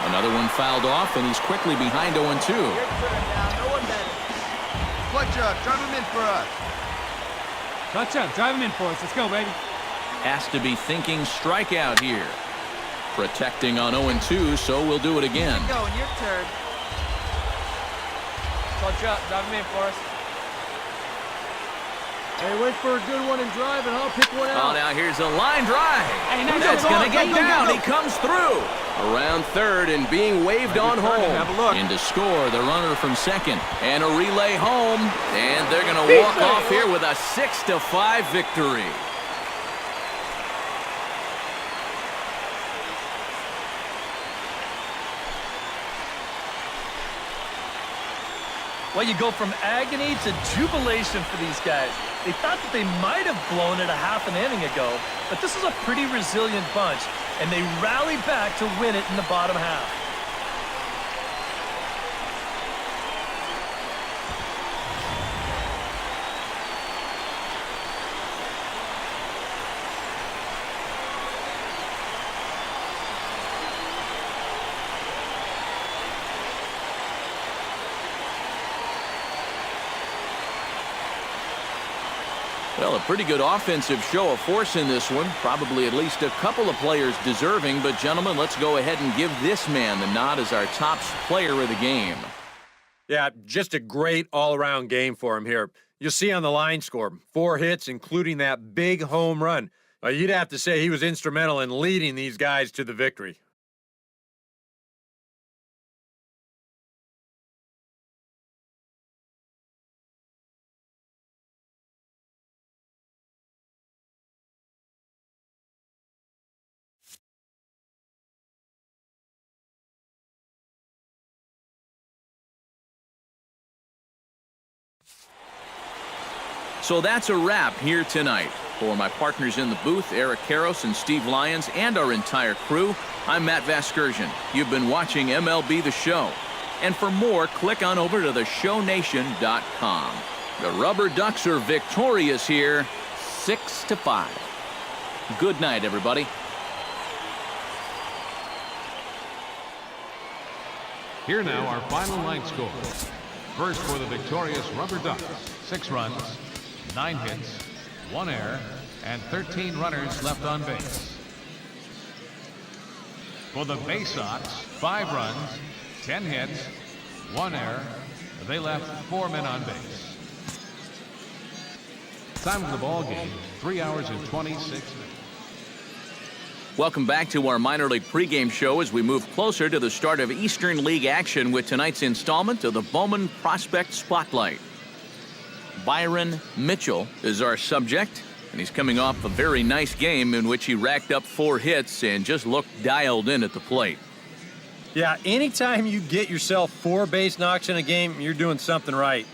Another one fouled off, and he's quickly behind 0-2. Your turn now. No one better. Clutch up. Drive him in for us. Clutch up. Drive him in for us. Let's go, baby. Has to be thinking strikeout here. Protecting on 0-2, so we'll do it again. Keep going. Your turn. Clutch up. Drive him in for us. Hey, wait for a good one and drive, and I'll pick one Oh, out. now here's a line drive. Hey, nice That's job. going to get Go, go, down. go. He comes through. Around third and being waved on home. Have a look. In to score, the runner from second. And a relay home. And they're going to walk off here with a 6-5 victory. Well, you go from agony to jubilation for these guys. They thought that they might have blown it a half an inning ago, but this is a pretty resilient bunch, and they rally back to win it in the bottom half. Well, a pretty good offensive show of force in this one. Probably at least a couple of players deserving. But, gentlemen, let's go ahead and give this man the nod as our top player of the game. Yeah, just a great all-around game for him here. You'll see on the line score, 4 hits, including that big home run. You'd have to say he was instrumental in leading these guys to the victory. So that's a wrap here tonight. For my partners in the booth, Eric Karros and Steve Lyons, and our entire crew, I'm Matt Vasgersian. You've been watching MLB The Show. And for more, click on over to theshownation.com. The Rubber Ducks are victorious here, 6-5. Good night, everybody. Here now our final line score. First for the victorious Rubber Ducks, 6 runs, 9 hits, 1 error, and 13 runners left on base. For the Bay Sox, 5 runs, 10 hits, 1 error. They left 4 men on base. Time of the ball game, 3 hours and 26 minutes. Welcome back to our minor league pregame show as we move closer to the start of Eastern League action with tonight's installment of the Bowman Prospect Spotlight. Byron Mitchell is our subject, and he's coming off a very nice game in which he racked up 4 hits and just looked dialed in at the plate. Yeah, anytime you get yourself 4 base knocks in a game, you're doing something right.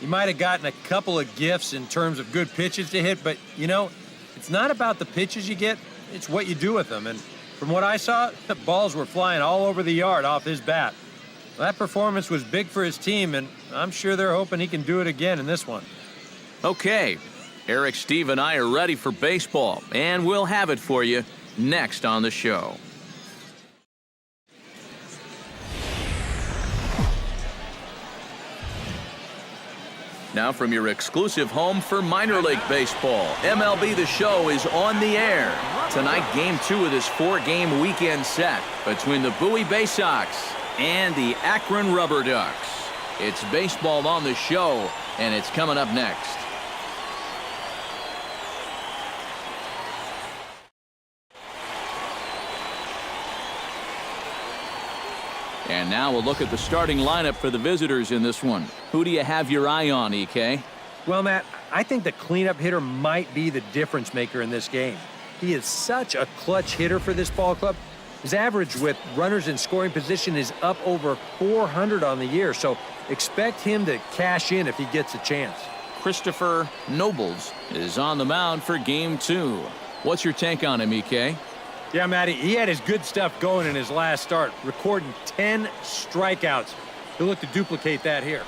You might have gotten a couple of gifts in terms of good pitches to hit, but, you know, it's not about the pitches you get, it's what you do with them. And from what I saw, the balls were flying all over the yard off his bat. That performance was big for his team, and I'm sure they're hoping he can do it again in this one. Okay, Eric, Steve, and I are ready for baseball, and we'll have it for you next on the show. Now from your exclusive home for minor league baseball, MLB The Show is on the air. Tonight, Game 2 of this 4-game weekend set between the Bowie Bay Sox and the Akron Rubber Ducks. It's baseball on the show, and it's coming up next. And now we'll look at the starting lineup for the visitors in this one. Who do you have your eye on, EK? Well, Matt, I think the cleanup hitter might be the difference maker in this game. He is such a clutch hitter for this ball club. His average with runners in scoring position is up over 400 on the year, so expect him to cash in if he gets a chance. Christopher Nobles is on the mound for Game 2. What's your take on him, EK? Yeah, Matty, he had his good stuff going in his last start, recording 10 strikeouts. He'll look to duplicate that here.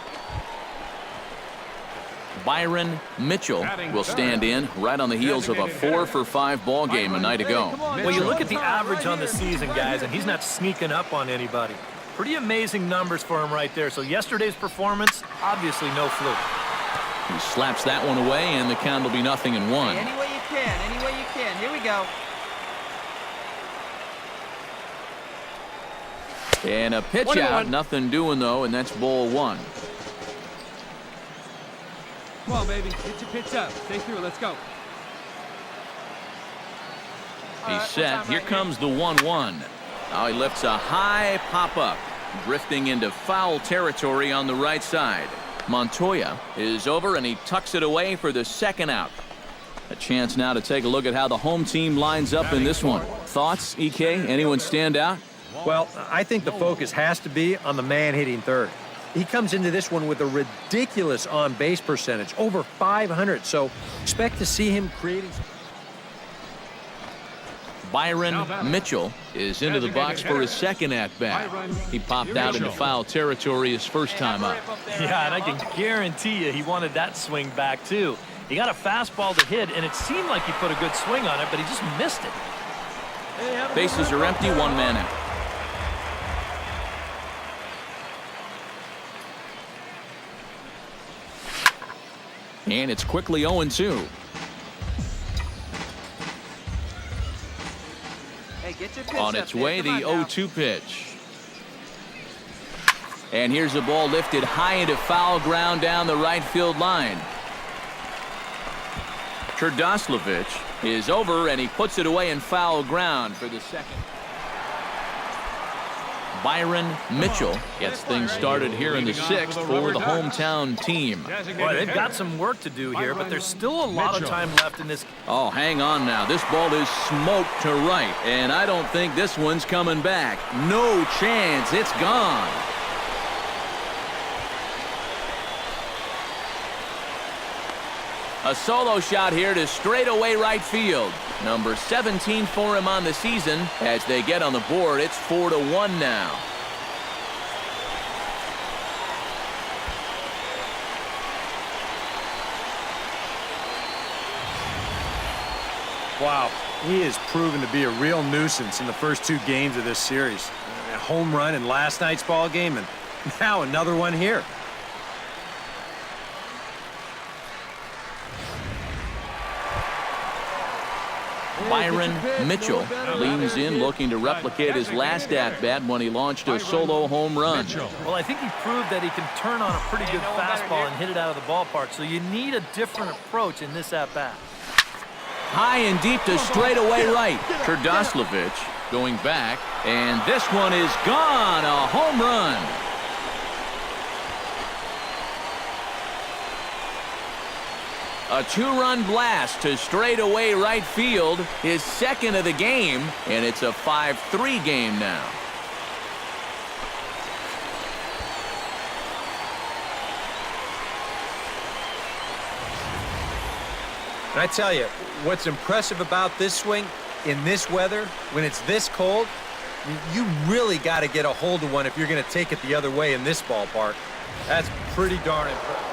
Byron Mitchell will stand in right on the heels of a 4-for-5 ball game a night ago. Well, you look at the average on the season, guys, and he's not sneaking up on anybody. Pretty amazing numbers for him right there. So yesterday's performance, obviously no fluke. He slaps that one away, and the count will be 0-1. Any way you can, any way you can. Here we go. And a pitch out, nothing doing though, and that's ball 1. Come on, baby. Get your pitch up. Stay through. Let's go. He's set. Here comes the 1-1. Now he lifts a high pop-up, drifting into foul territory on the right side. Montoya is over, and he tucks it away for the second out. A chance now to take a look at how the home team lines up in this one. Thoughts, EK? Anyone stand out? Well, I think the focus has to be on the man hitting third. He comes into this one with a ridiculous on-base percentage, over 500, so expect to see him creating. Byron Mitchell is into the box for his second at-bat. He popped out into foul territory his first time up. Yeah, and I can guarantee you he wanted that swing back, too. He got a fastball to hit, and it seemed like he put a good swing on it, but he just missed it. Bases are empty, one man out. And it's quickly 0-2. Hey, get your pitch On up, its kid. way, Come the on now. 0-2 pitch. And here's a ball lifted high into foul ground down the right field line. Turdoslavich is over, and he puts it away in foul ground for the second. Byron Mitchell gets things started here in the 6th for the hometown team. Boy, they've got some work to do here, but there's still a lot of time left in this. Oh, hang on now. This ball is smoked to right, and I don't think this one's coming back. No chance. It's gone. A solo shot here to straightaway right field. Number 17 for him on the season. As they get on the board, it's 4-1 now. Wow, he has proven to be a real nuisance in the first 2 games of this series. A home run in last night's ball game, and now another one here. Byron Mitchell leans in, looking to replicate his last at-bat when he launched a solo home run. Well, I think he proved that he can turn on a pretty good fastball and hit it out of the ballpark, so you need a different approach in this at-bat. High and deep to straightaway right. Turdoslavich going back, and this one is gone. A home run. A 2-run blast to straightaway right field, his second of the game, and it's a 5-3 game now. And I tell you, what's impressive about this swing in this weather, when it's this cold, you really got to get a hold of one if you're going to take it the other way in this ballpark. That's pretty darn impressive.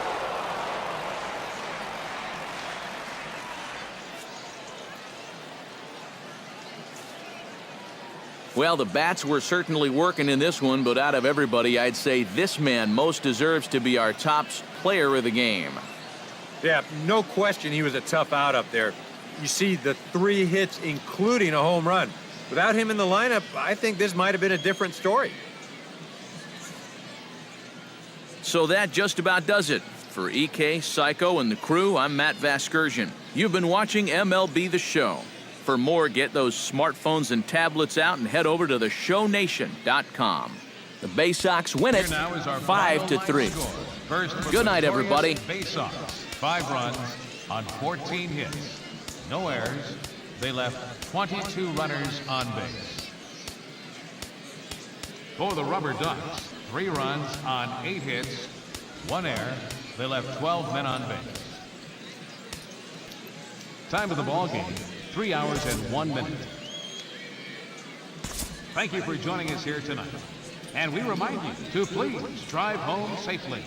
Well, the bats were certainly working in this one, but out of everybody, I'd say this man most deserves to be our top player of the game. Yeah, no question he was a tough out up there. You see the 3 hits, including a home run. Without him in the lineup, I think this might have been a different story. So that just about does it. For EK, Psycho, and the crew, I'm Matt Vasgersian. You've been watching MLB The Show. For more, get those smartphones and tablets out and head over to theshownation.com. The Bay Sox win it 5-3. Good night, everybody. Bay Sox, 5 runs on 14 hits. No errors. They left 22 runners on base. For the Rubber Ducks, 3 runs on 8 hits, 1 error. They left 12 men on base. Time of the ball game, 3 hours and 1 minute. Thank you for joining us here tonight. And we remind you to please drive home safely.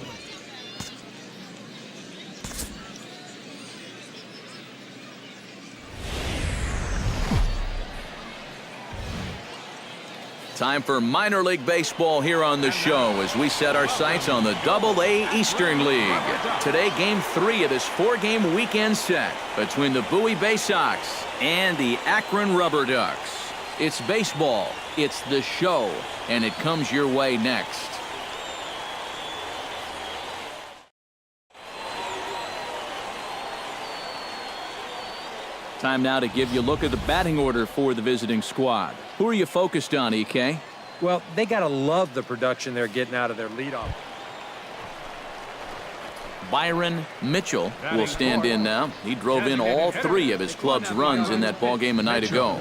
Time for minor league baseball here on the show as we set our sights on the Double-A Eastern League. Today, Game 3 of this 4-game weekend set between the Bowie Bay Sox and the Akron Rubber Ducks. It's baseball, it's the show, and it comes your way next. Time now to give you a look at the batting order for the visiting squad. Who are you focused on, EK? Well, they got to love the production they're getting out of their leadoff. Byron Mitchell will stand in now. He drove in all 3 of his club's runs in that ballgame a night ago.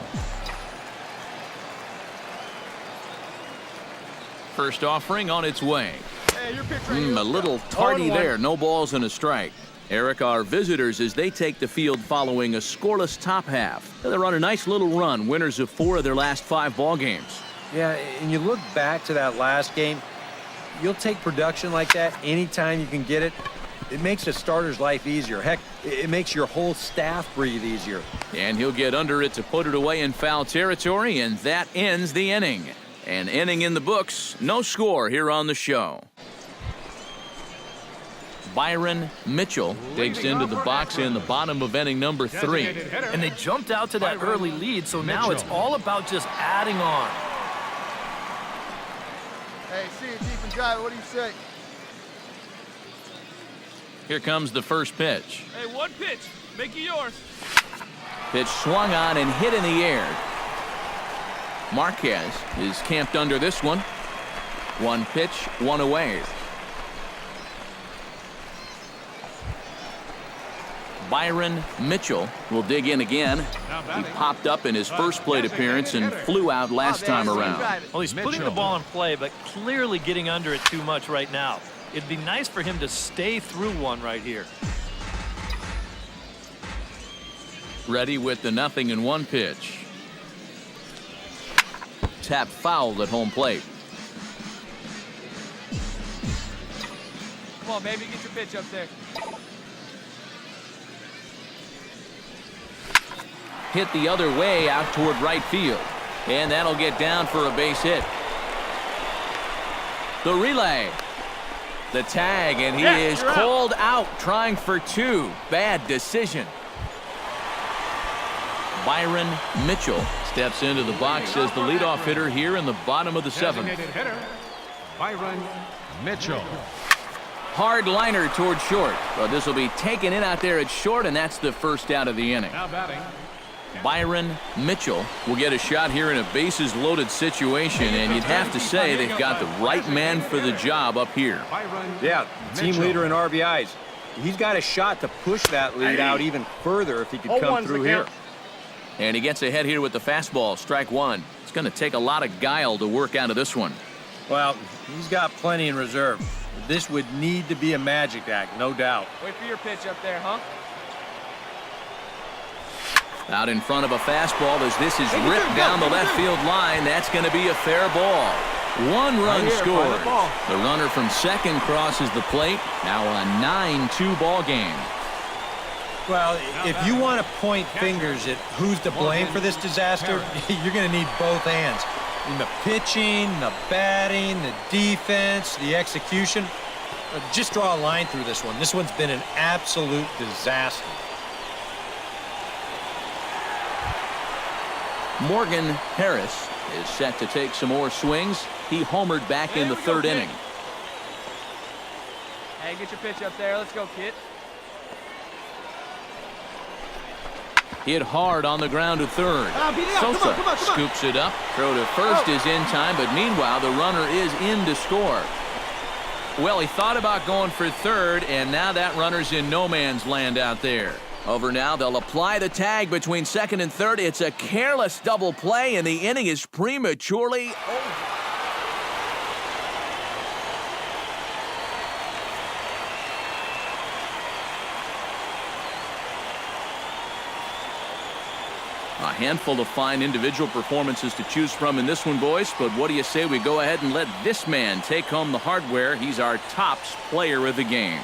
First offering on its way. Hey, your pitch right here. A little tardy there. No balls and a strike. Eric, our visitors, as they take the field following a scoreless top half. They run a nice little run, winners of 4 of their last 5 ball games. Yeah, and you look back to that last game, you'll take production like that anytime you can get it. It makes a starter's life easier. Heck, it makes your whole staff breathe easier. And he'll get under it to put it away in foul territory, and that ends the inning. An inning in the books, no score here on the show. Byron Mitchell digs into the box in the bottom of inning number 3. And they jumped out to that early lead, so now it's all about just adding on. Hey, see it deep and drive. What do you say? Here comes the first pitch. Hey, one pitch. Make it yours. Pitch swung on and hit in the air. Marquez is camped under this one. 1 pitch, 1 away. Byron Mitchell will dig in again. He popped up in his first plate appearance and flew out last time around. Well, he's putting the ball in play, but clearly getting under it too much right now. It'd be nice for him to stay through one right here. Ready with the 0-1 pitch. Tap fouled at home plate. Come on, baby, get your pitch up there. Hit the other way out toward right field. And that'll get down for a base hit. The relay. The tag, and he is called out trying for 2. Bad decision. Byron Mitchell steps into the box as the leadoff hitter here in the bottom of the 7th. Byron Mitchell. Hard liner toward short. But this will be taken in out there at short, and that's the first out of the inning. Now batting. Byron Mitchell will get a shot here in a bases-loaded situation, and you'd have to say they've got the right man for the job up here. Yeah, team leader in RBIs. He's got a shot to push that lead out even further if he could come through here. And he gets ahead here with the fastball, strike 1. It's going to take a lot of guile to work out of this one. Well, he's got plenty in reserve. This would need to be a magic act, no doubt. Wait for your pitch up there, huh? Out in front of a fastball as this is ripped down the left field line. That's going to be a fair ball. 1 run scored. The runner from second crosses the plate. Now a 9-2 ball game. Well, if you want to point fingers at who's to blame for this disaster, you're going to need both hands. In the pitching, the batting, the defense, the execution. Just draw a line through this one. This one's been an absolute disaster. Morgan Harris is set to take some more swings. He homered back in the 3rd inning. Hey, get your pitch up there. Let's go, kid. Hit hard on the ground to 3rd. Sosa scoops it up. Throw to first is in time, but meanwhile the runner is in to score. Well, he thought about going for 3rd, and now that runner's in no man's land out there. Over now, they'll apply the tag between 2nd and 3rd. It's a careless double play, and the inning is prematurely over. A handful of fine individual performances to choose from in this one, boys. But what do you say we go ahead and let this man take home the hardware? He's our tops player of the game.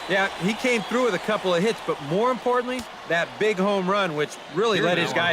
Yeah, he came through with a couple of hits, but more importantly, that big home run, which really let his guys